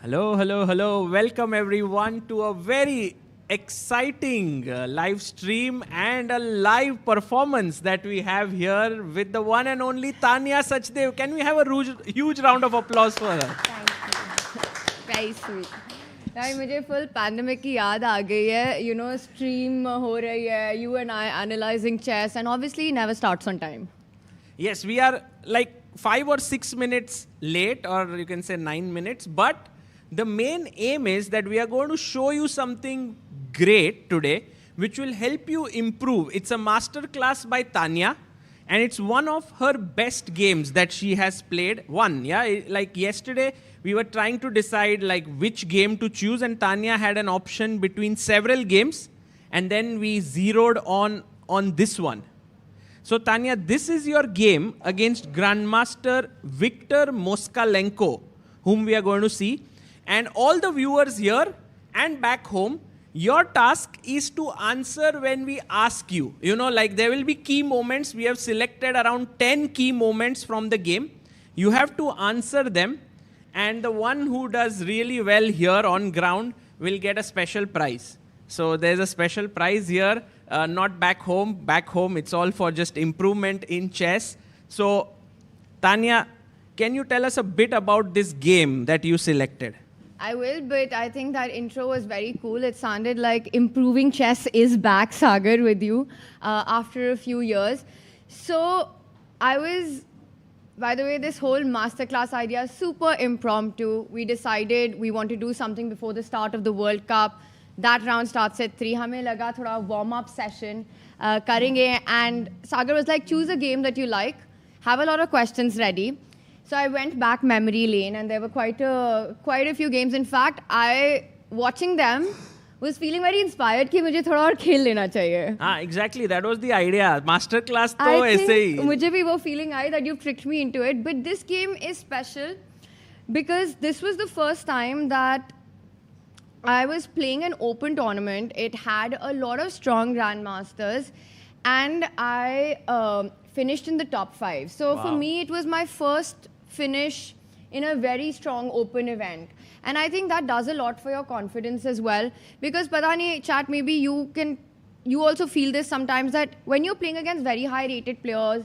Hello, hello, hello. Welcome everyone to a very exciting live stream and a live performance that we have here with the one and only Tania Sachdev. Can we have a huge round of applause for her? Thank you. Very sweet. यार मुझे full pandemic की याद आ गई है. You know, stream हो रही है. You and I analyzing chess, and obviously never starts on time. Yes, we are like 5 or 6 minutes late, or you can say 9 minutes, but the main aim is that we are going to show you something great today, which will help you improve. It's a masterclass by Tania, and it's one of her best games that she has played. Like yesterday, we were trying to decide like which game to choose, and Tania had an option between several games, and then we zeroed on this one. So Tania, this is your game against Grandmaster Viktor Moskalenko, whom we are going to see. And all the viewers here and back home, your task is to answer when we ask you. You know, like there will be key moments. We have selected around 10 key moments from the game. You have to answer them. And the one who does really well here on ground will get a special prize. So there's a special prize here, not back home. Back home, it's all for just improvement in chess. So, Tania, can you tell us a bit about this game that you selected? I will, but I think that intro was very cool. It sounded like improving chess is back, Sagar, with you after a few years. So I was, by the way, this whole masterclass idea is super impromptu. We decided we want to do something before the start of the World Cup. That round starts at 3. हमें लगा थोड़ा warm-up session करेंगे, and Sagar was like, choose a game that you like, have a lot of questions ready. So I went back memory lane, and there were quite a few games. In fact, watching them, was feeling very inspired कि मुझे थोड़ा और खेल लेना चाहिए. Exactly. That was the idea. Masterclass तो I ऐसे ही. think मुझे भी वो feeling I that you tricked me into it. But this game is special because this was the first time that I was playing an open tournament. It had a lot of strong grandmasters, and I finished in the top 5. So for me, it was my first finish in a very strong open event. And I think that does a lot for your confidence as well. Because pata nahi, chat, maybe you also feel this sometimes, that when you're playing against very high rated players,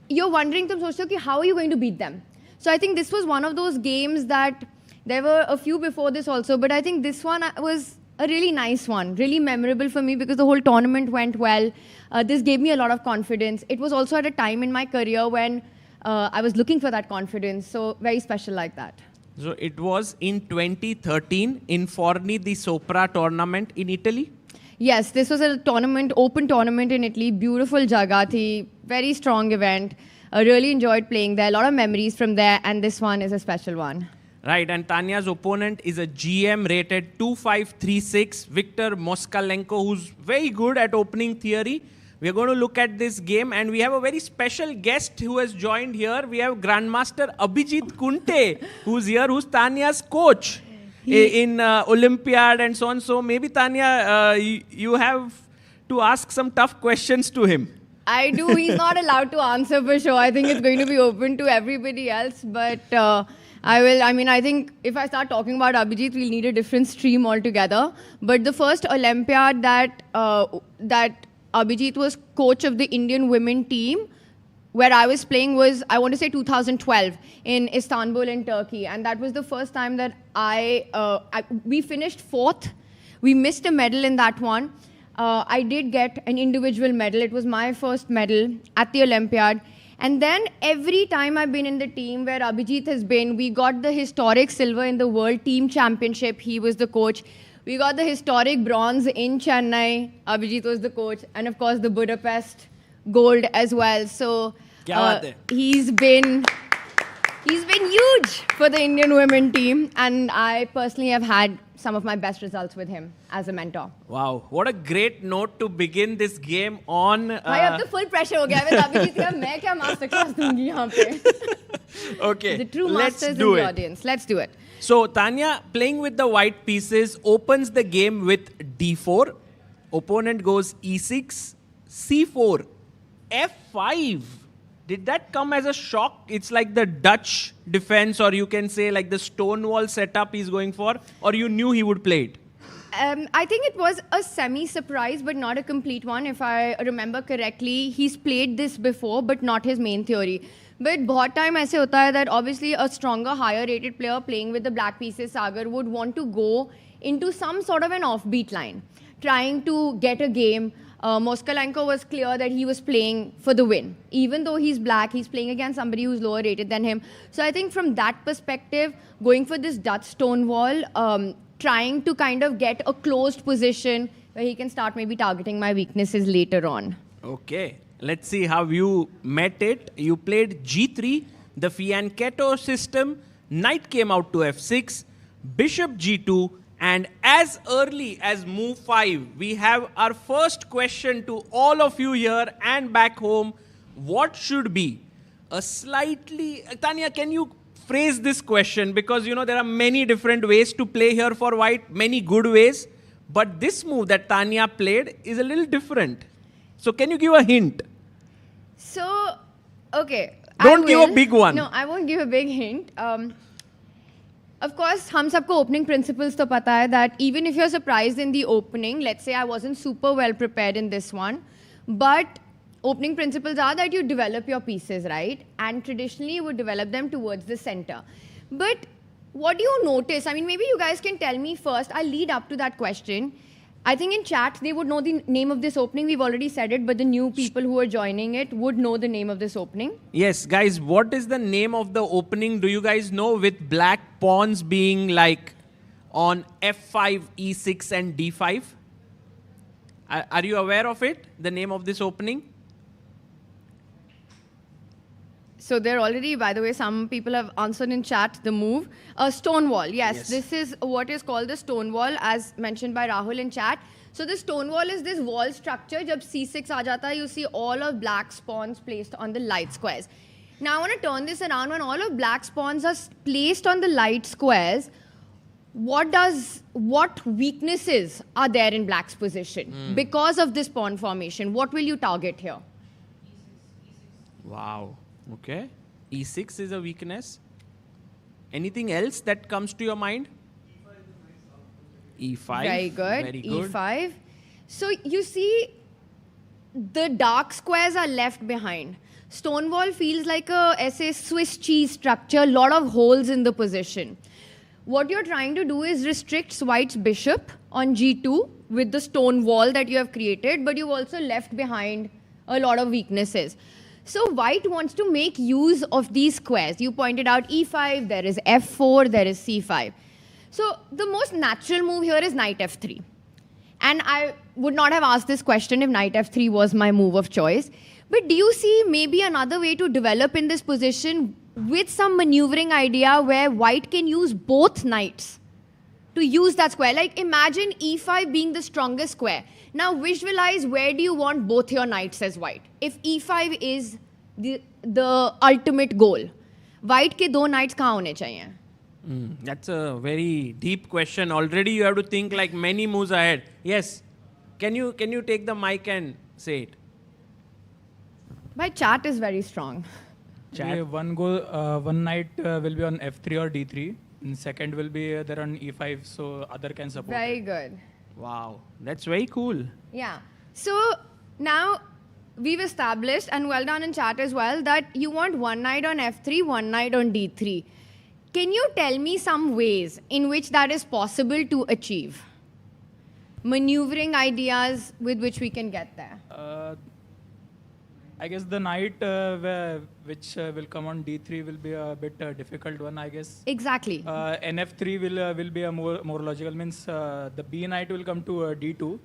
you're wondering, tum sochte ho ki how are you going to beat them? So I think this was one of those games that, there were a few before this also, but I think this one was a really nice one, really memorable for me because the whole tournament went well. This gave me a lot of confidence. It was also at a time in my career when I was looking for that confidence, so very special like that. So it was in 2013 in Forni di Sopra tournament in Italy? Yes, this was a tournament, open tournament in Italy, beautiful jaga thi, very strong event. I really enjoyed playing there, a lot of memories from there, and this one is a special one. Right, and Tania's opponent is a GM rated 2536, Viktor Moskalenko, who's very good at opening theory. We are going to look at this game, and we have a very special guest who has joined here. We have Grandmaster Abhijit Kunte, who's here, who's Tania's coach in Olympiad and so on. So maybe, Tania, you have to ask some tough questions to him. I do. He's not allowed to answer for sure. I think it's going to be open to everybody else, but I will. I mean, I think if I start talking about Abhijit, we'll need a different stream altogether. But the first Olympiad that Abhijit was coach of the Indian women team, where I was playing was, I want to say 2012 in Istanbul in Turkey. And that was the first time that we finished 4th. We missed a medal in that one. I did get an individual medal. It was my first medal at the Olympiad. And then every time I've been in the team where Abhijit has been, we got the historic silver in the World Team Championship. He was the coach. We got the historic bronze in Chennai. Abhijit was the coach. And of course, the Budapest gold as well. So he's been huge for the Indian women team. And I personally have had some of my best results with him as a mentor. Wow, what a great note to begin this game on. भाई अब तो full pressure हो गया है अभिजीत का मैं क्या masterclass दूंगी यहाँ पे. Okay, The true let's masters do in the it. audience. Let's do it. So Tania, playing with the white pieces, opens the game with d4. Opponent goes e6, c4, f5. Did that come as a shock? It's like the Dutch defense, or you can say like the Stonewall setup he's going for, or you knew he would play it? I think it was a semi-surprise, but not a complete one. If I remember correctly, he's played this before, but not his main theory. But बहुत time ऐसे होता है that obviously a stronger, higher-rated player playing with the black pieces, Sagar, would want to go into some sort of an offbeat line, trying to get a game. Moskalenko was clear that he was playing for the win. Even though he's black, he's playing against somebody who's lower rated than him. So I think from that perspective, going for this Dutch Stonewall, trying to kind of get a closed position where he can start maybe targeting my weaknesses later on. Okay, let's see how you met it. You played G3, the fianchetto system. Knight came out to F6, Bishop G2, and as early as move 5, we have our first question to all of you here and back home. What should be a slightly... Tania, can you phrase this question? Because, you know, there are many different ways to play here for white, many good ways. But this move that Tania played is a little different. So can you give a hint? So, okay. Don't give a big one. No, I won't give a big hint. Of course, हम सबको opening principles तो पता है that even if you're surprised in the opening, let's say I wasn't super well prepared in this one, but opening principles are that you develop your pieces, right? And traditionally, you would develop them towards the center. But what do you notice? I mean, maybe you guys can tell me first. I'll lead up to that question. I think in chat, they would know the name of this opening. We've already said it, but the new people who are joining it would know the name of this opening. Yes, guys, what is the name of the opening? Do you guys know, with black pawns being like on F5, E6 and D5? Are you aware of it? The name of this opening? So they're already, by the way, some people have answered in chat the move. Stonewall, yes. This is what is called the Stonewall, as mentioned by Rahul in chat. So the Stonewall is this wall structure. Jab C6 aa jata hai, you see all of black pawns placed on the light squares. Now I want to turn this around. When all of black pawns are placed on the light squares, what weaknesses are there in black's position? Because of this pawn formation, what will you target here? Wow. Okay. E6 is a weakness. Anything else that comes to your mind? E5. Very good. Very good. E5. So you see, the dark squares are left behind. Stonewall feels like a Swiss cheese structure, lot of holes in the position. What you're trying to do is restrict white's bishop on G2 with the stone wall that you have created, but you've also left behind a lot of weaknesses. So white wants to make use of these squares. You pointed out E5, there is F4, there is C5. So the most natural move here is knight F3. And I would not have asked this question if knight F3 was my move of choice. But do you see maybe another way to develop in this position with some maneuvering idea where white can use both knights to use that square? Like imagine E5 being the strongest square. Now visualize where do you want both your knights as white. If E5 is the ultimate goal, white ke do knights kahan hone chahiye? That's a very deep question. Already you have to think like many moves ahead. Yes. Can you take the mic and say it? My chat is very strong. Yeah, one knight will be on F3 or D3. And second will be there on E5, so other can support. Very good. Wow, that's very cool. Yeah. So now we've established, and well done in chat as well, that you want one knight on F3, one knight on D3. Can you tell me some ways in which that is possible to achieve? Maneuvering ideas with which we can get there. I guess the knight which will come on D3 will be a bit difficult one, I guess. Exactly. NF3 will be a more logical. Means the B knight will come to D2,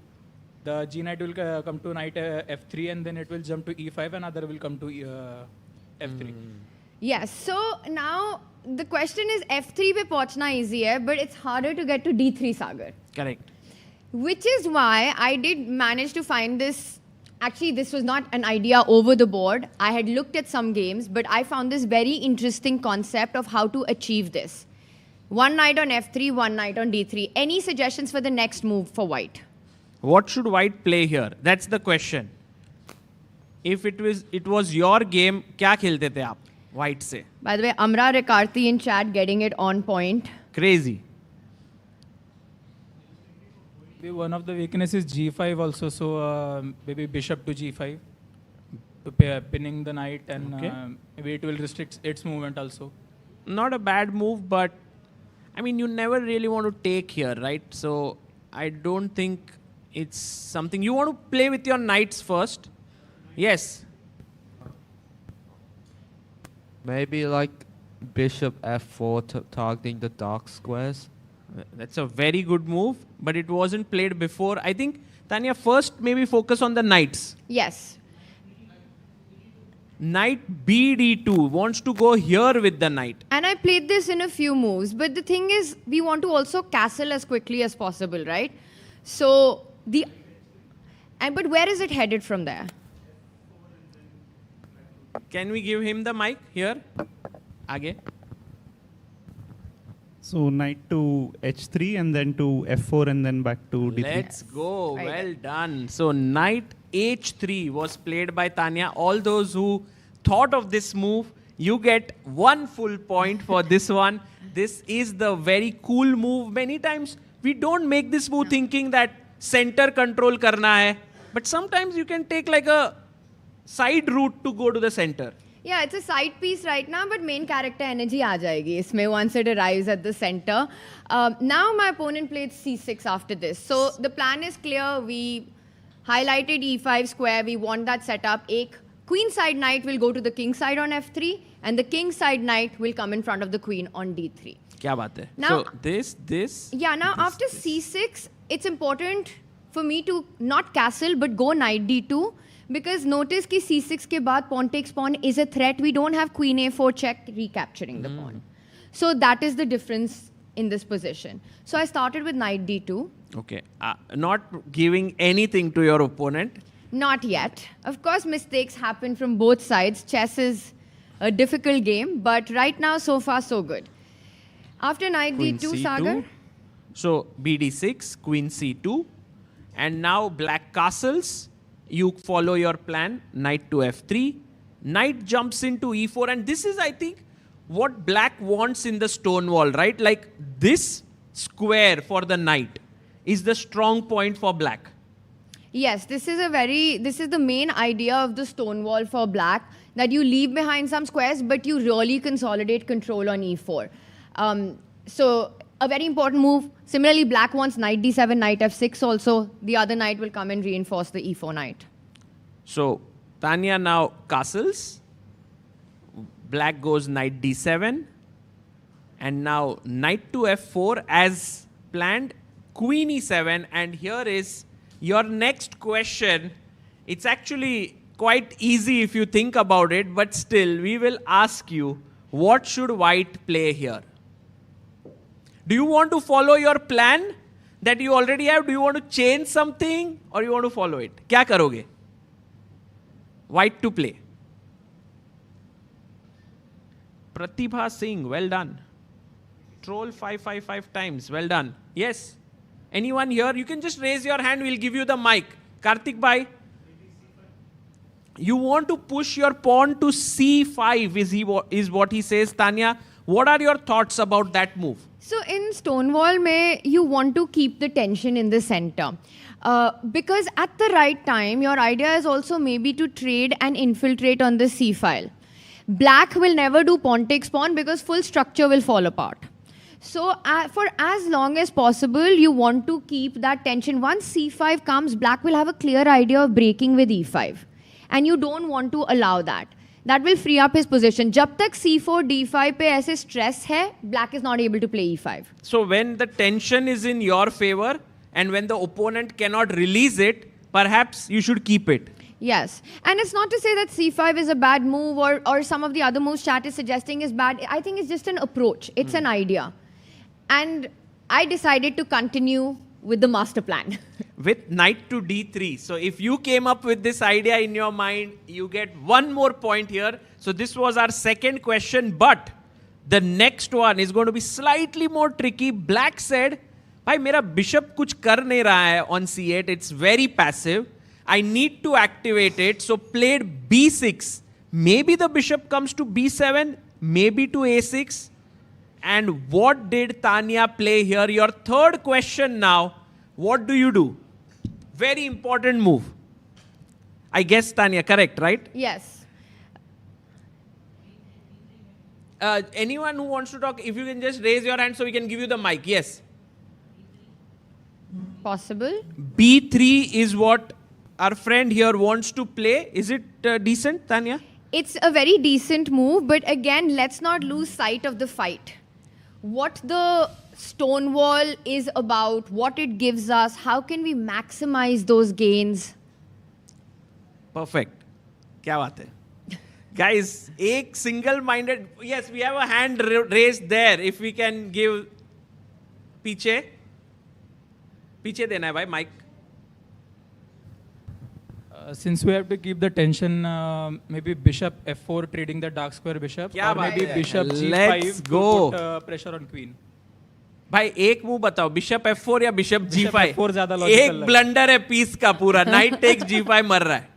the G knight will come to knight F3, and then it will jump to E5, and other will come to F3. Yes. So now the question is F3 pe pahunchna easy hai, but it's harder to get to D3, Sagar. Correct. Which is why I did manage to find this. Actually, this was not an idea over the board. I had looked at some games, but I found this very interesting concept of how to achieve this. One knight on F3, one knight on D3. Any suggestions for the next move for white? What should white play here? That's the question. if it was your game, क्या खेलते थे आप white से? By the way, Amra Rekarti in chat getting it on point. Crazy. One of the weaknesses is G5 also, so maybe bishop to G5, pinning the knight, and maybe it will restrict its movement also. Not a bad move, but I mean, you never really want to take here, right? So I don't think it's something you want to play with your knights first. Yes. Maybe like bishop f4 targeting the dark squares. That's a very good move, but it wasn't played before. I think, Tania, first maybe focus on the knights. Yes. Knight bd2 wants to go here with the knight. And I played this in a few moves, but the thing is, we want to also castle as quickly as possible, right? So but where is it headed from there? Can we give him the mic here? Aage. So knight to h3 and then to f4 and then back to d3. Let's go. Right. Well done. So knight h3 was played by Tania. All those who thought of this move, you get 1 full point for this one. This is the very cool move. Many times we don't make this move thinking that center control karna hai. But sometimes you can take like a side route to go to the center. Yeah, it's a side piece right now, but main character energy aa jayegi isme once it arrives at the center. Now my opponent played c6 after this. So the plan is clear. We highlighted e5 square. We want that setup. Queen side knight will go to the king side on f3, and the king side knight will come in front of the queen on d3. Kya baat hai? Now, So this. Yeah, now after c6, it's important for me to not castle, but go knight d2. Because notice कि c6 के बाद pawn takes pawn is a threat. We don't have queen a4 check recapturing the pawn. So that is the difference in this position. So I started with knight d2. Okay. Not giving anything to your opponent. Not yet. Of course, mistakes happen from both sides. Chess is a difficult game, but right now, so far, so good. After knight Queen d2, c2. Sagar. So bd6, queen c2. And now black castles. You follow your plan, knight to f3. Knight jumps into e4. And this is, I think, what black wants in the stone wall, right? Like this square for the knight is the strong point for black. Yes, this is the main idea of the stone wall for black, that you leave behind some squares, but you really consolidate control on e4. So a very important move. Similarly, black wants knight d7, knight f6 also. The other knight will come and reinforce the e4 knight. So Tania now castles. Black goes knight d7. And now knight to f4 as planned. Queen e7. And here is your next question. It's actually quite easy if you think about it. But still, we will ask you, what should white play here? Do you want to follow your plan that you already have? Do you want to change something or you want to follow it? क्या करोगे? White to play. Pratibha Singh, well done. Troll 555 times, well done. Yes. Anyone here? You can just raise your hand, we'll give you the mic. Karthik bhai. You want to push your pawn to c5 is what he says. Tania, what are your thoughts about that move? So in Stonewall, you want to keep the tension in the center. Because at the right time, your idea is also maybe to trade and infiltrate on the c file. Black will never do pawn takes pawn because full structure will fall apart. So for as long as possible, you want to keep that tension. Once c5 comes, black will have a clear idea of breaking with e5. And you don't want to allow that. That will free up his position. Jab tak c4, d5 pe aise stress hai, black is not able to play e5. So when the tension is in your favor and when the opponent cannot release it, perhaps you should keep it. Yes. And it's not to say that c5 is a bad move or some of the other moves chat is suggesting is bad. I think it's just an approach. It's an idea. And I decided to continue with the master plan. With knight to d3. So if you came up with this idea in your mind, you get one more point here. So this was our second question, but the next one is going to be slightly more tricky. Black said, "Bhai, mera bishop kuch kar nahi raha hai on c8. It's very passive. I need to activate it. So played b6. Maybe the bishop comes to b7, maybe to a6. And what did Tania play here? Your third question now. What do you do? Very important move. I guess, Tania, correct, right? Yes. Anyone who wants to talk, if you can just raise your hand so we can give you the mic. Yes. Possible. B3 is what our friend here wants to play. Is it decent, Tania? It's a very decent move, but again, let's not lose sight of the fight. What the stone wall is about, what it gives us, how can we maximize those gains? Perfect. क्या बात है? Guys, एक single-minded. Yes, we have a hand raised there. If we can give पीछे देना है भाई mic. Since we have to keep the tension, maybe bishop f4 trading the dark square bishop, क्या or बात maybe है? bishop Let's g5 go. to put pressure on queen. भाई एक move बताओ, बिशप f4 या बिशप Bishop g5? f4 ज्यादा logical एक लगा। ब्लंडर है पीस का पूरा. नाइट टेक्स g5 मर रहा है.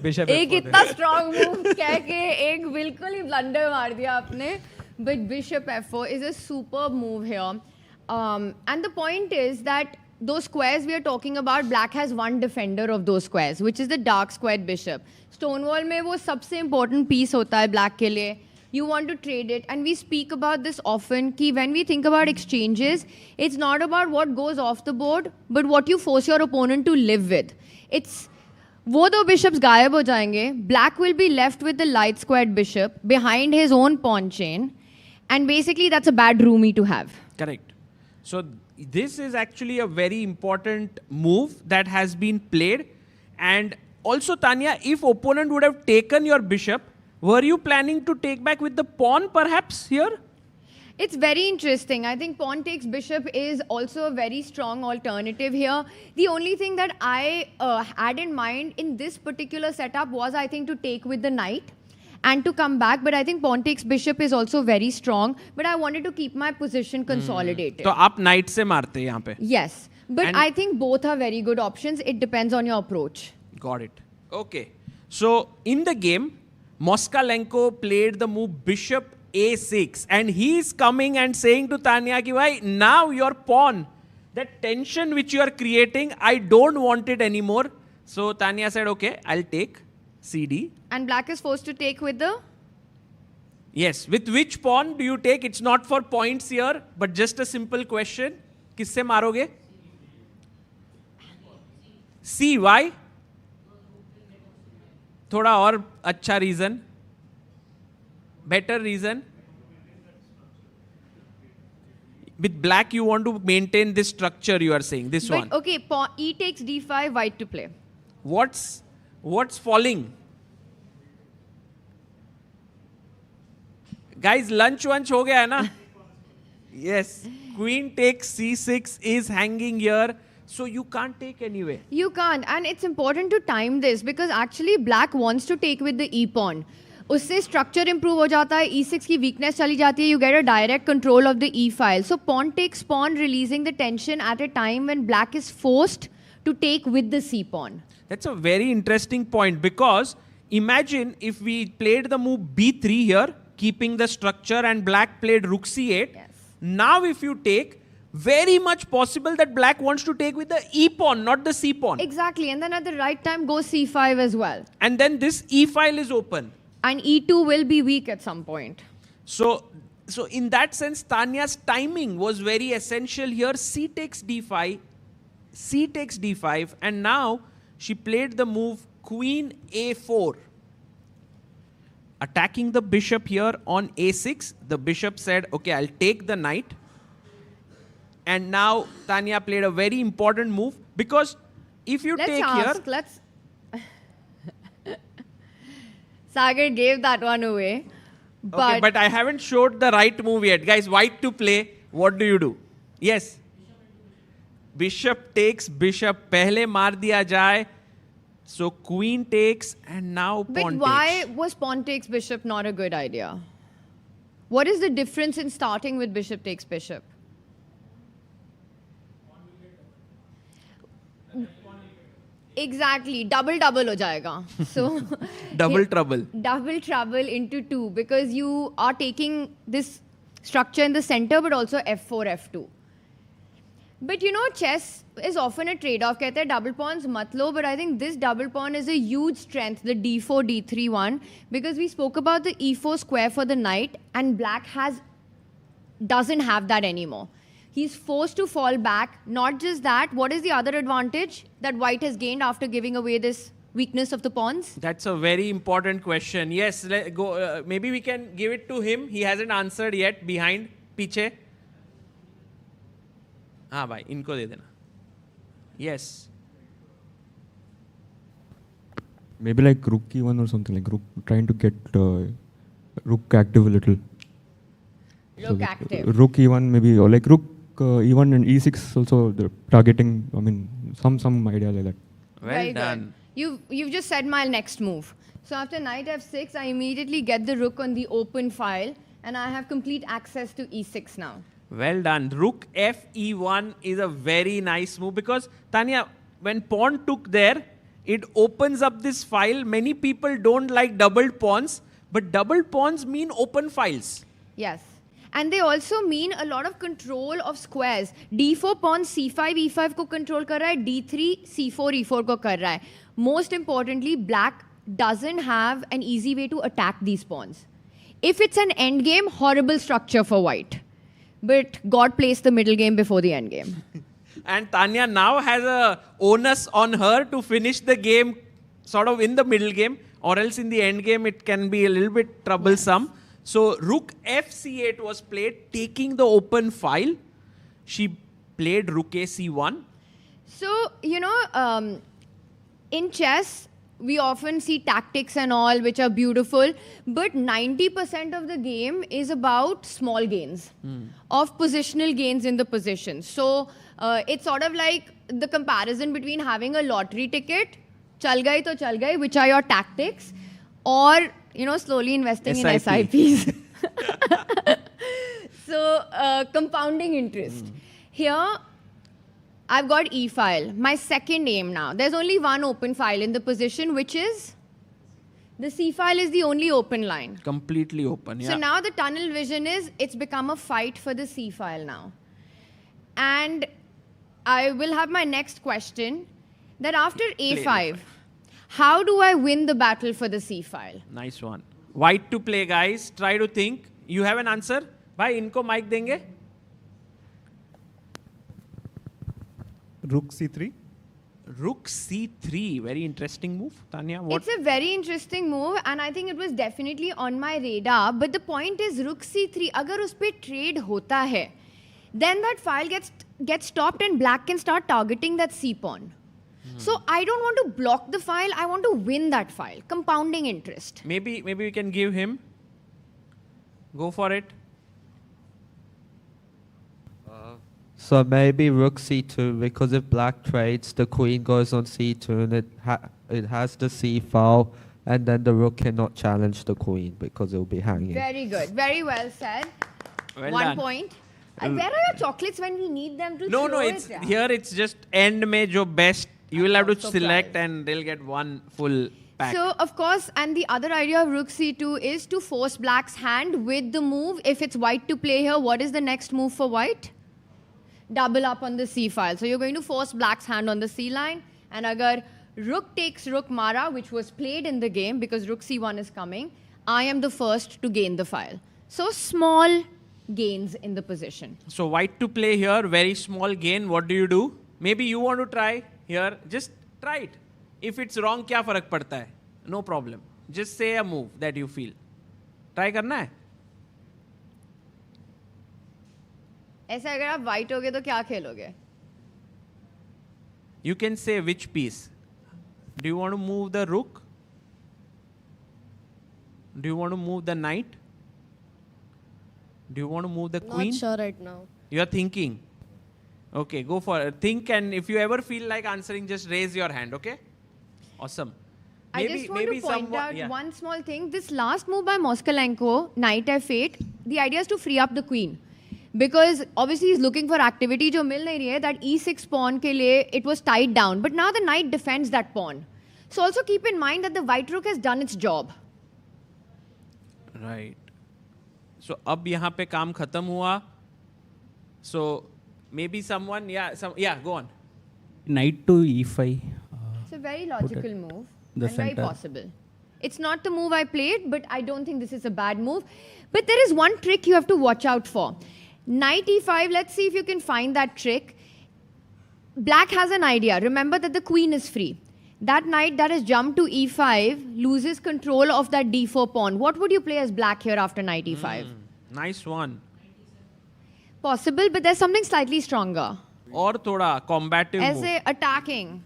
Bishop एक f4 इतना स्ट्रॉन्ग मूव कह के एक बिल्कुल ही ब्लंडर मार दिया आपने. But bishop f4 is a superb move here. And the point is that those squares we are talking about, black has one defender of those squares, which is the dark squared bishop. Stonewall में वो सबसे important piece होता है black के लिए. You want to trade it, and we speak about this often, कि when we think about exchanges, it's not about what goes off the board, but what you force your opponent to live with. It's वो दो bishops गायब हो जाएंगे. Black will be left with the light squared bishop behind his own pawn chain, and basically that's a bad roomie to have. Correct. So this is actually a very important move that has been played. And also, Tania, if opponent would have taken your bishop, were you planning to take back with the pawn perhaps here? It's very interesting. I think pawn takes bishop is also a very strong alternative here. The only thing that I had in mind in this particular setup was, I think, to take with the knight and to come back. But I think pawn takes bishop is also very strong. But I wanted to keep my position consolidated. तो आप knight से मारते यहाँ पे. Yes. But And- I think both are very good options. It depends on your approach. Got it. Okay. So in the game, Moskalenko played the move bishop a6, and he is coming and saying to Tania ki bhai, now your pawn, that tension which you are creating, I don't want it anymore. So Tania said, okay, I'll take cd. And black is forced to take with the... Yes. With which pawn do you take? It's not for points here, but just a simple question. किससे मारोगे? C. Why? थोड़ा और अच्छा reason. Better reason. With black, you want to maintain this structure, you are saying. This one. But okay, pawn, e takes d5, white to play. What's falling? Guys, lunch हो गया है ना? Yes. Queen takes c6 is hanging here. So you can't take anyway. You can't. And it's important to time this because actually black wants to take with the e pawn. उससे structure improve हो जाता है, e6 की weakness चली जाती है, you get a direct control of the e file. So pawn takes pawn, releasing the tension at a time when black is forced to take with the c pawn. That's a very interesting point because imagine if we played the move b3 here, keeping the structure, and black played rook c8. Yes. Now if you take, very much possible that black wants to take with the e pawn, not the c pawn. Exactly. And then at the right time, go c5 as well. And then this e file is open. And e2 will be weak at some point. So in that sense, Tania's timing was very essential here. C takes d5, c takes d5, and now she played the move queen a4. Attacking the bishop here on a6. The bishop said, okay, I'll take the knight. And now Tania played a very important move because if you take here... Let's... Sagar gave that one away. Okay, but I haven't showed the right move yet. Guys, white to play, what do you do? Yes? Bishop takes bishop. Pehle maar diya jaye. So queen takes and now But pawn why takes. was pawn takes bishop not a good idea? What is the difference in starting with bishop takes bishop? Exactly, double ho jayega. So Double trouble. Double trouble into 2 because you are taking this structure in the center, but also f4, f2. But you know, chess is often a trade-off. Kehte hai double pawns mat lo, but I think this double pawn is a huge strength, the d4, d3 one, because we spoke about the e4 square for the knight, and black doesn't have that anymore. He's forced to fall back. Not just that, what is the other advantage that white has gained after giving away this weakness of the pawns? That's a very important question. Yes, go. Maybe we can give it to him. He hasn't answered yet. Behind, piche. हाँ भाई, इनको दे देना. Yes. Maybe like rook e1 or something, like rook trying to get rook active a little. Rook active. Rook e1 maybe, or like rook e1 and e6 also targeting. I mean, some idea like that. Well Very done. good. You've just said my next move. So after knight f6, I immediately get the rook on the open file, and I have complete access to e6 now. Well done. Rook f e1 is a very nice move because, Tania, when pawn took there, it opens up this file. Many people don't like doubled pawns, but doubled pawns mean open files. Yes. And they also mean a lot of control of squares. d4 pawn c5 e5 ko control kar raha hai, d3 c4 e4 ko kar raha hai. Most importantly, black doesn't have an easy way to attack these pawns. If it's an endgame, horrible structure for white. But God placed the middle game before the end game. And Tania now has a onus on her to finish the game sort of in the middle game, or else in the end game it can be a little bit troublesome. Yes. So rook fc8 was played, taking the open file. She played rook a c1. So, you know, in chess, we often see tactics and all, which are beautiful, but 90% of the game is about small gains, of positional gains in the position. So it's sort of like the comparison between having a lottery ticket, chal gayi to chal gayi, which are your tactics, or, you know, slowly investing in SIPs. So compounding interest. Here, I've got E file, my second aim now. There's only one open file in the position, which is the C file is the only open line. Completely open, yeah. So now the tunnel vision is, it's become a fight for the C file now. And I will have my next question, that after A5, how do I win the battle for the C file? Nice one. White to play, guys. Try to think. You have an answer? Bhai, inko mic denge? Rook c3. Rook c3. Very interesting move. Tania, what? It's a very interesting move, and I think it was definitely on my radar. But the point is, rook c3, agar us pe trade hota hai, then that file gets stopped and black can start targeting that c pawn. So I don't want to block the file. I want to win that file. Compounding interest. Maybe we can give him. Go for it. So maybe rook c2, because if black trades, the queen goes on c2 and it has the c file, and then the rook cannot challenge the queen because it will be hanging. Very good. Very well said. Well 1 done. point. Where are your chocolates when we need them to No, throw it's it? Yeah. here. It's just end mein jo best. You will have to Also select, prize. and they'll get one full pack. So, of course, and the other idea of rook c2 is to force black's hand with the move. If it's white to play here, what is the next move for white? Double up on the c file. So you're going to force black's hand on the c line, and agar rook takes rook mara, which was played in the game because rook c1 is coming, I am the first to gain the file. So small gains in the position. So white to play here, very small gain. What do? Maybe you want to try here. Just try it. If it's wrong, kya farak padta hai? No problem. Just say a move that you feel. Try karna hai. ऐसे अगर आप white होगे तो क्या खेलोगे? You can say which piece. Do you want to move the rook? Do you want to move the knight? Do you want to move the queen? Not sure right now. You are thinking. Okay, go for it. Think, and if you ever feel like answering, just raise your hand, okay? Awesome. I just want to point out one small thing. This last move by Moskalenko, knight f8, the idea is to free up the queen. Because obviously he's looking for activity जो मिल नहीं रही है. That e6 pawn के लिए it was tied down. But now the knight defends that pawn. So also keep in mind that the white rook has done its job. Right. So अब यहाँ पे काम खत्म हुआ. So maybe someone, go on. Knight to e5. It's a very logical move the and very center. possible. It's not the move I played, but I don't think this is a bad move. But there is one trick you have to watch out for. Knight e5, let's see if you can find that trick. Black has an idea. Remember that the queen is free. That knight that has jumped to e5 loses control of that d4 pawn. What would you play as black here after knight e5? Nice one. Possible, but there's something slightly stronger. और थोड़ा combative As move. a attacking.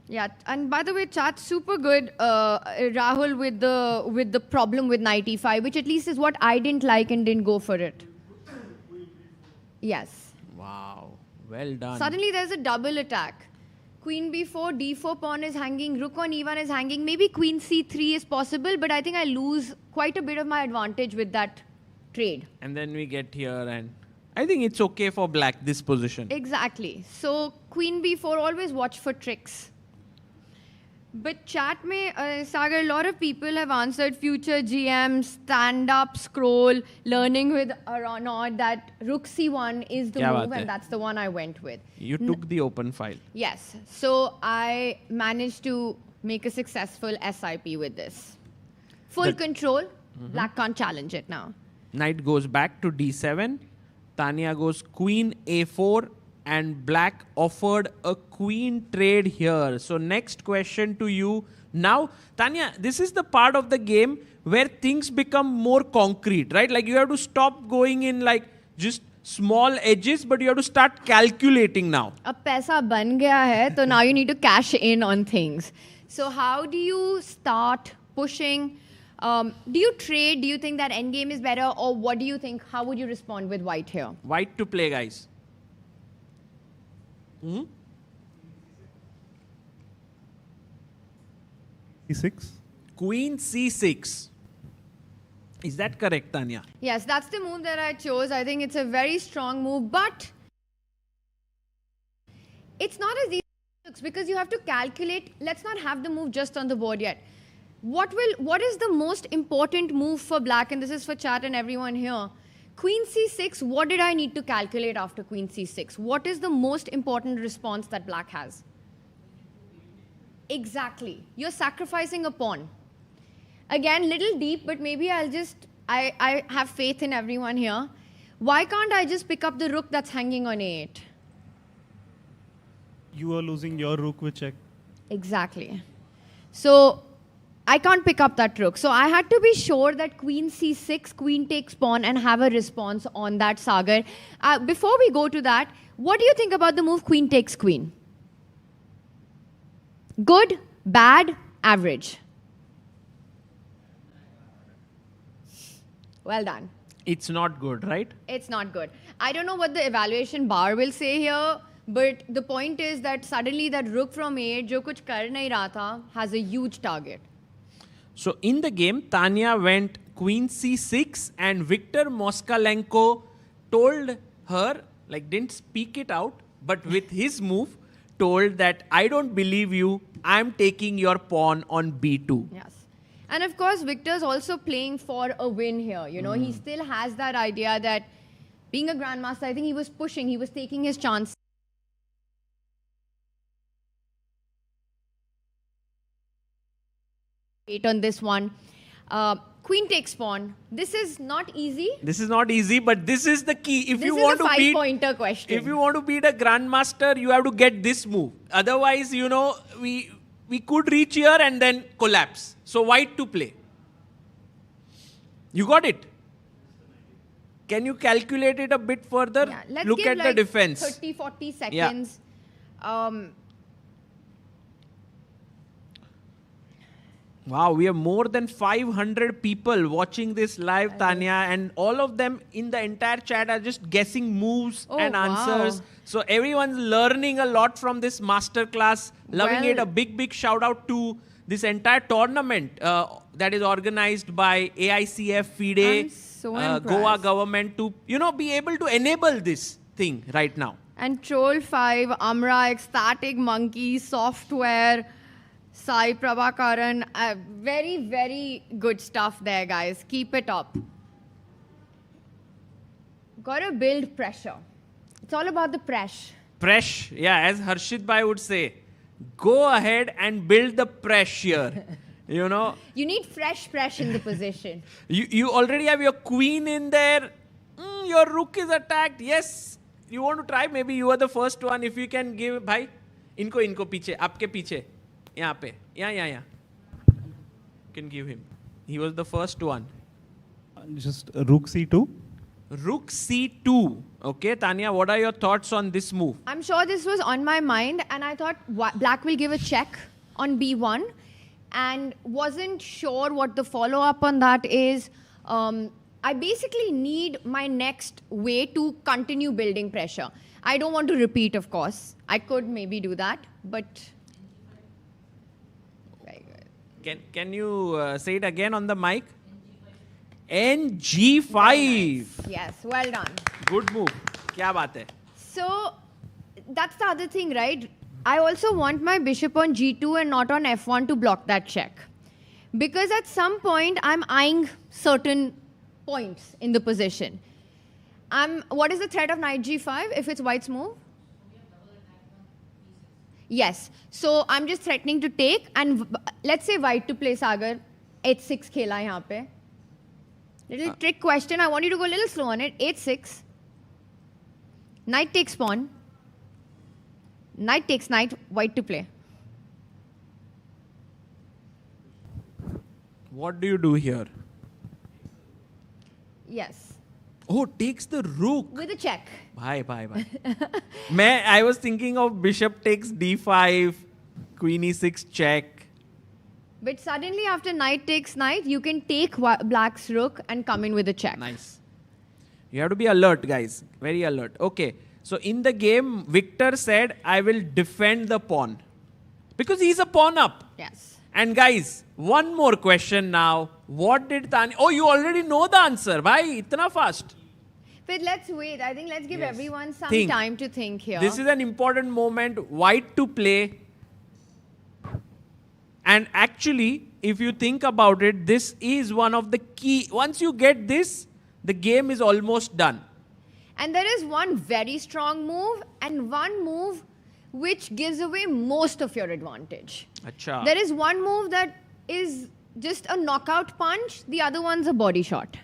Yeah, and by the way, chat super good, Rahul, with the problem with knight e5, which at least is what I didn't like and didn't go for it. Yes. Wow. Well done. Suddenly there's a double attack. Queen b4, d4 pawn is hanging, rook on e1 is hanging. Maybe queen c3 is possible, but I think I lose quite a bit of my advantage with that trade. And then we get here and I think it's okay for black, this position. Exactly. So queen b4, always watch for tricks. But chat mein, Sagar, a lot of people have answered future GM, stand up, scroll, learning with Aronaut that rook c1 is the Kya move, baat hai? and that's the one I went with. You took the open file. Yes. So I managed to make a successful SIP with this. Full control. Black can't challenge it now. Knight goes back to d7. Tania goes queen a4. And black offered a queen trade here. So next question to you. Now, Tania, this is the part of the game where things become more concrete, right? Like you have to stop going in like just small edges, but you have to start calculating now. Ab paisa ban gaya hai, so now you need to cash in on things. So how do you start pushing? Do you trade? Do you think that endgame is better? Or what do you think? How would you respond with white here? White to play, guys. e6. Queen c6. Is that correct, Tania? Yes, that's the move that I chose. I think it's a very strong move, but it's not as easy as it looks because you have to calculate. Let's not have the move just on the board yet. What is the most important move for black? And this is for chat and everyone here. Queen c6, what did I need to calculate after queen c6? What is the most important response that black has? Exactly. You're sacrificing a pawn. Again, little deep, but maybe I have faith in everyone here. Why can't I just pick up the rook that's hanging on a8? You are losing your rook with check. Exactly. So I can't pick up that rook. So I had to be sure that queen c6, queen takes pawn, and have a response on that, Sagar. Before we go to that, what do you think about the move queen takes queen? Good, bad, average? Well done. It's not good, right? It's not good. I don't know what the evaluation bar will say here, but the point is that suddenly that rook from a8, jo kuch kar nahi raha tha, has a huge target. So in the game, Tania went queen c6 and Viktor Moskalenko told her, like didn't speak it out, but with his move, told that I don't believe you, I'm taking your pawn on b2. Yes. And of course, Victor's also playing for a win here. You know, he still has that idea that being a grandmaster, I think he was pushing, he was taking his chance. On this one. Queen takes pawn. This is not easy. This is not easy, but this is the key. If This you is want a to beat, five-pointer question. if you want to beat a grandmaster, you have to get this move. Otherwise, you know, we could reach here and then collapse. So white to play. You got it? Can you calculate it a bit further? Yeah, let's Look give at like the defense. 30, 40 seconds. Wow, we have more than 500 people watching this live, Tania, and all of them in the entire chat are just guessing moves Oh, and answers. wow. So everyone's learning a lot from this masterclass. Loving Well- it. A big, big shout out to this entire tournament that is organized by AICF, FIDE, I'm so Goa impressed. government to, be able to enable this thing right now. And Troll 5, Amra, Ecstatic Monkey, Software, Sai Prabhakaran. Very, very good stuff there, guys. Keep it up. Gotta build pressure. It's all about the pressure. Pressure, yeah, as Harshit Bhai would say, go ahead and build the pressure. You need fresh in the position. you already have your queen in there. Your rook is attacked. Yes, you want to try? Maybe you are the first one. If you can give, bhai, इनको पीछे, आपके पीछे, यहाँ पे, यहाँ. You can give him. He was the first one. Just rook c2. Rook c2. Okay, Tanya, what are your thoughts on this move? I'm sure this was on my mind, and I thought black will give a check on b1, and wasn't sure what the follow-up on that is. I basically need my next way to continue building pressure. I don't want to repeat, of course. I could maybe do that, but... Very good. Can you say it again on the mic? NG5. Yes, well done. Good move. क्या बात है? So, that's the other thing, right? I also want my bishop on g2 and not on f1 to block that check. Because at some point, I'm eyeing certain points in the position. What is the threat of knight g5 if it's white's move? Yes. So, I'm just threatening to take, and let's say white to play Sagar, h6 khela yahan pe. Little trick question. I want you to go a little slow on it. h6. Knight takes pawn. Knight takes knight. White to play. What do you do here? Yes. Oh, takes the rook. With a check. Bye. I was thinking of bishop takes d5, queen e6 check. But suddenly after knight takes knight, you can take black's rook and come in with a check. Nice. You have to be alert, guys. Very alert. Okay. So in the game, Viktor said, I will defend the pawn. Because he's a pawn up. Yes. And guys, one more question now. What did Tanya... Oh, you already know the answer. Why? Itna fast. But let's wait. I think let's give Yes. everyone some Think. time to think here. This is an important moment. White to play. And actually, if you think about it, this is one of the key... Once you get this, the game is almost done. And there is one very strong move and one move which gives away most of your advantage. Acha. There is one move that is just a knockout punch. The other one's a body shot.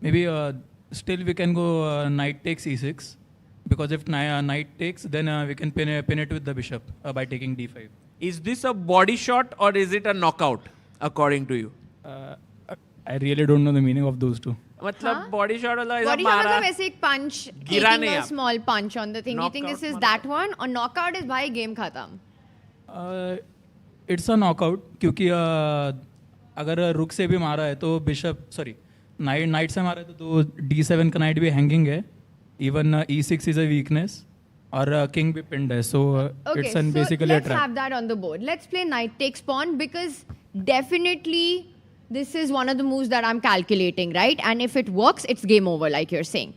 Maybe still we can go knight takes e6. Because if knight takes, then we can pin it with the bishop by taking d5. Is this a body shot or is it a knockout, according to you? I really don't know the meaning of those two. मतलब body shot वाला ऐसा Body shot मारा. मतलब ऐसे एक punch, गिरा taking नहीं a आप. small punch on the thing. You think Knockout this is मारा. that one? Or knockout is bhai game khatam. It's a knockout क्योंकि अगर रुक से भी मारा है तो बिशप नाइट से मारा है तो d7 का नाइट भी हैंगिंग है. Even e6 is a weakness. और king भी pinned है. So Okay, it's so basically a let's trap. have that on the board. Let's play knight takes pawn because definitely this is one of the moves that I'm calculating, right? And if it works, it's game over, like you're saying.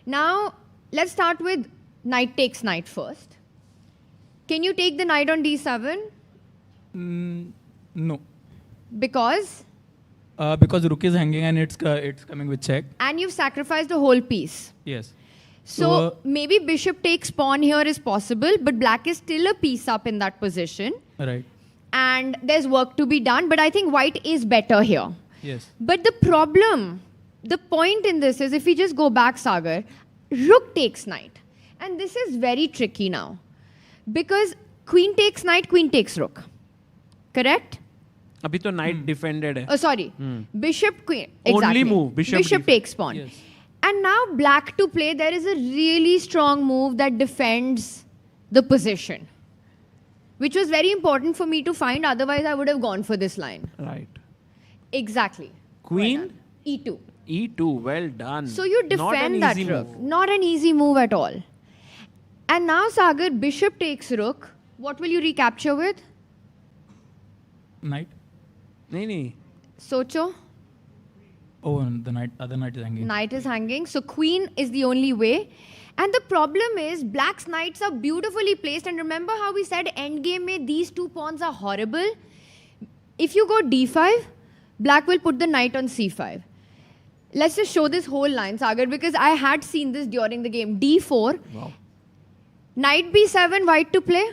Now, let's start with knight takes knight first. Can you take the knight on d7? No. Because? Because rook is hanging and it's coming with check. And you've sacrificed a whole piece. Yes. So maybe bishop takes pawn here is possible, but black is still a piece up in that position. Right. And there's work to be done, but I think white is better here. Yes. But the point in this is if we just go back, Sagar, rook takes knight. And this is very tricky now. Because queen takes knight, queen takes rook. Correct? अभी तो knight defended है. Oh, sorry. Bishop, queen. Only Exactly. move, bishop Bishop defense. takes pawn. Yes. And now black to play, there is a really strong move that defends the position. Which was very important for me to find. Otherwise, I would have gone for this line. Right. Exactly. Queen? Well done. E2. E2, well done. So you Not an defend that easy rook. move. Not an easy move at all. And now, Sagar, bishop takes rook. What will you recapture with? Knight. Nahi. Socho? Oh, and the knight, other knight is hanging. Knight is hanging. So queen is the only way. And the problem is black's knights are beautifully placed. And remember how we said endgame mein these two pawns are horrible? If you go d5, black will put the knight on c5. Let's just show this whole line, Sagar, because I had seen this during the game. d4. Wow. Knight b7, white to play.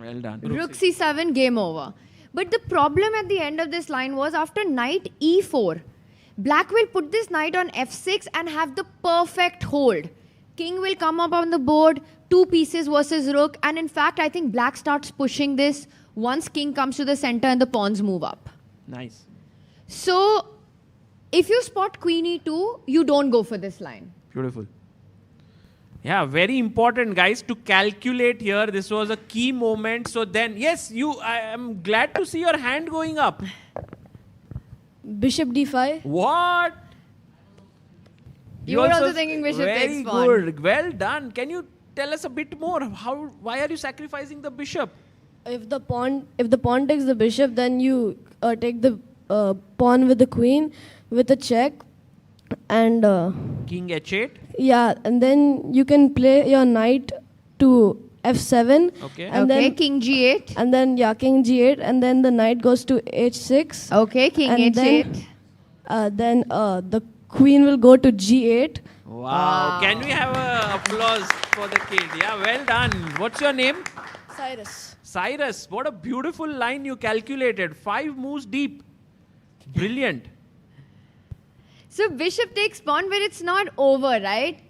Well done. Rook c7, game over. But the problem at the end of this line was after knight e4, black will put this knight on f6 and have the perfect hold. King will come up on the board, two pieces versus rook. And in fact, I think black starts pushing this once king comes to the center and the pawns move up. Nice. So, if you spot queen e2, you don't go for this line. Beautiful. Yeah, very important, guys, to calculate here. This was a key moment. So then, yes, I am glad to see your hand going up. Bishop d5. What? You were also thinking bishop takes pawn. Very good. Well done. Can you tell us a bit more? Why are you sacrificing the bishop? If the pawn takes the bishop, then you take the pawn with the queen with a check, and King h8. yeah, and then you can play your knight to f7. Okay. And Okay, then king g8. and then king g8, and then the knight goes to h6. Okay, king and h8. Then the queen will go to g8. Wow. Can we have an applause for the kid? Yeah, well done. What's your name? Cyrus. Cyrus. What a beautiful line you calculated. 5 moves deep. Brilliant. So bishop takes pawn, but it's not over, right?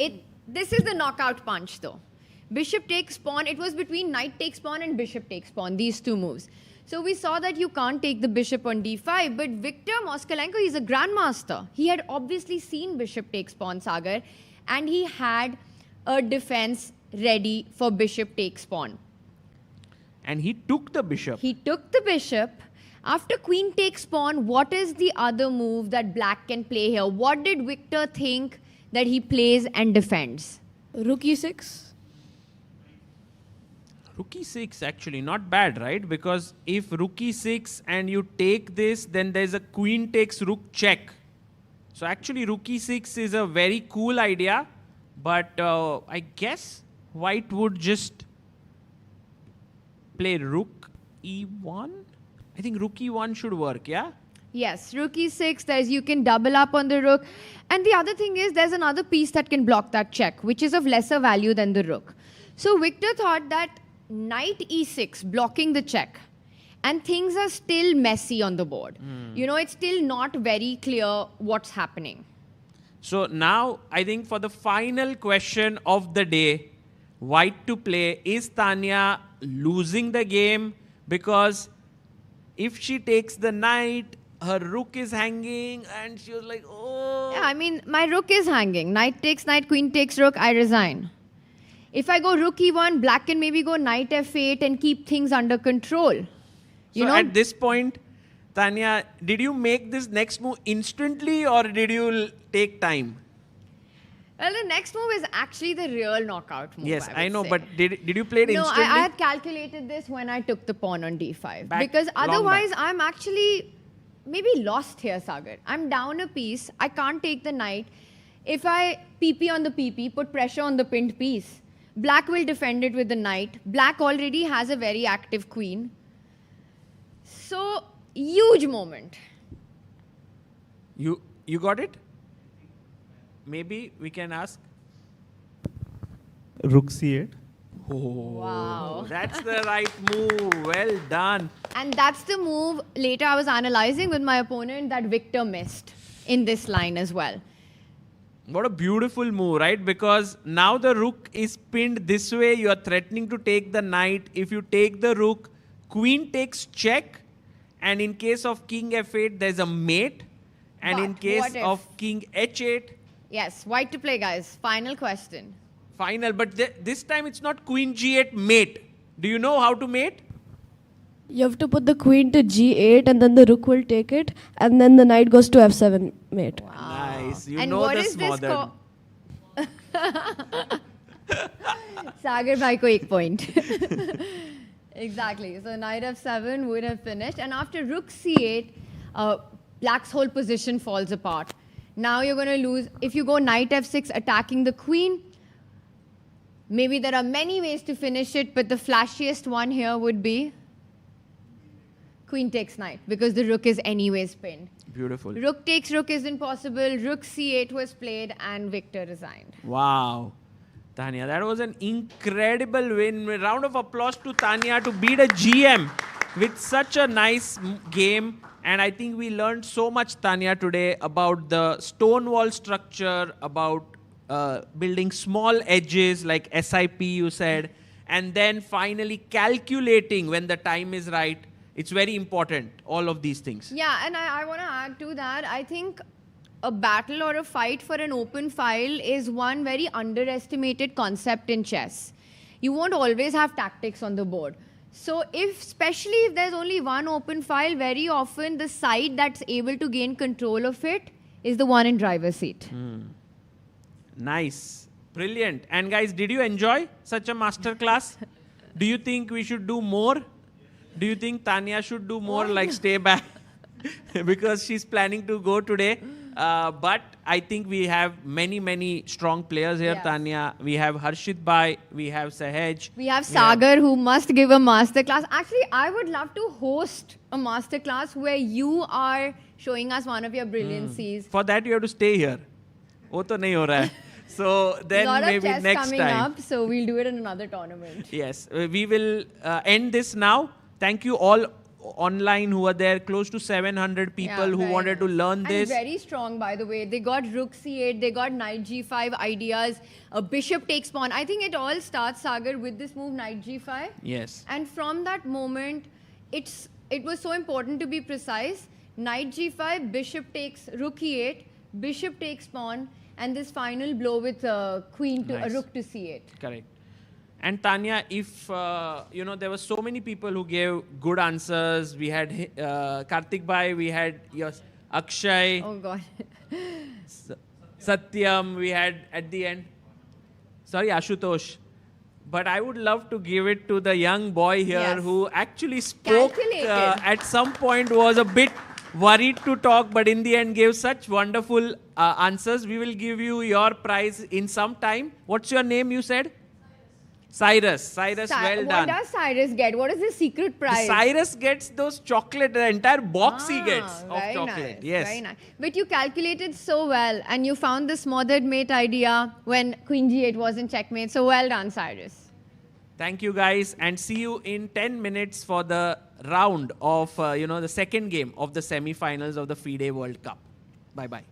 This is the knockout punch, though. Bishop takes pawn. It was between knight takes pawn and bishop takes pawn, these two moves. So we saw that you can't take the bishop on d5, but Viktor Moskalenko, he's a grandmaster. He had obviously seen bishop takes pawn, Sagar, and he had a defense ready for bishop takes pawn. And he took the bishop. He took the bishop. After queen takes pawn, what is the other move that black can play here? What did Viktor think that he plays and defends? Rook e6. Rook e6 actually not bad, right? Because if rook e6 and you take this, then there's a queen takes rook check. So actually rook e6 is a very cool idea. But I guess white would just play rook e1. I think rook e1 should work, yeah? Yes, rook e6, you can double up on the rook. And the other thing is there's another piece that can block that check, which is of lesser value than the rook. So Viktor thought that knight e6 blocking the check, and things are still messy on the board. You know, it's still not very clear what's happening. So now I think for the final question of the day, white to play, is Tania losing the game? Because if she takes the knight, her rook is hanging, and she was like, oh. Yeah, I mean, my rook is hanging. Knight takes knight, queen takes rook, I resign. If I go rook e1, black can maybe go knight f8 and keep things under control. You So know, at this point, Tania, did you make this next move instantly or did you take time? well, the next move is actually the real knockout move. Yes, I would know, say. but did you play it No, instantly? I had calculated this when I took the pawn on d5. Back, because long otherwise, back. I'm actually maybe lost here, Sagar. I'm down a piece. I can't take the knight. If I PP on the PP, put pressure on the pinned piece, black will defend it with the knight. Black already has a very active queen. So, huge moment. You got it? Maybe we can ask. Rook c8. Oh, Wow. that's the right move. Well done. And that's the move later I was analyzing with my opponent that Viktor missed in this line as well. What a beautiful move, right? Because now the rook is pinned this way. You are threatening to take the knight. If you take the rook, queen takes check. And in case of king f8, there's a mate. And But in case what if? of king h8, Yes, white to play, guys. Final question. final. But this time it's not queen g8 mate. Do you know how to mate? You have to put the queen to g8 and then the rook will take it and then the knight goes to f7, mate. Nice. You And know what the is this modern. Sagar bhai ko 1 point. Exactly. So knight f7 would have finished. And after rook c8, black's whole position falls apart. Now you're going to lose. If you go knight f6 attacking the queen, maybe there are many ways to finish it, but the flashiest one here would be queen takes knight, because the rook is anyways pinned. Beautiful. Rook takes rook isn't possible. Rook c8 was played and Viktor resigned. Wow. Tania, that was an incredible win. Round of applause to Tania to beat a GM with such a nice game. And I think we learned so much, Tania, today about the stone wall structure, about building small edges like SIP you said, and then finally calculating when the time is right. It's very important, all of these things. Yeah, and I want to add to that. I think a battle or a fight for an open file is one very underestimated concept in chess. You won't always have tactics on the board. So especially if there's only one open file, very often the side that's able to gain control of it is the one in driver's seat. Nice. Brilliant. And guys, did you enjoy such a masterclass? Do you think we should do more? Do you think Tania should do more, like stay back? Because she's planning to go today. But I think we have many, many strong players here, Yes. Tania. We have Harshit Bhai, we have Sahaj. We have Sagar, who must give a masterclass. Actually, I would love to host a masterclass where you are showing us one of your brilliancies. For that, you have to stay here. वो तो नहीं हो रहा है. So then lot of maybe chess next coming time. up, so we'll do it in another tournament. Yes, we will end this now. Thank you all online who are there, close to 700 people who very wanted to nice. learn And this. very strong, by the way. They got rook c8, they got knight g5 ideas, a bishop takes pawn. I think it all starts, Sagar, with this move knight g5. Yes. And from that moment, it was so important to be precise. Knight g5, bishop takes rook e8, bishop takes pawn, and this final blow with queen to Nice. rook to c8. Correct. And Tania, if there were so many people who gave good answers. We had Karthik Bhai, we had Akshay, Oh God. Satyam, we had at the end, sorry, Ashutosh. But I would love to give it to the young boy here Yes. who actually spoke Calculated. at some point, was a bit worried to talk, but in the end gave such wonderful answers. We will give you your prize in some time. What's your name, you said? Cyrus, well What done. does Cyrus get? What is the secret prize? Cyrus gets those chocolate, the entire box he gets of very chocolate. nice, Yes. very nice. But you calculated so well, and you found the smothered mate idea when queen g8 wasn't checkmate. So well done, Cyrus. Thank you guys, and see you in 10 minutes for the round of the second game of the semi-finals of the FIDE World Cup. Bye bye.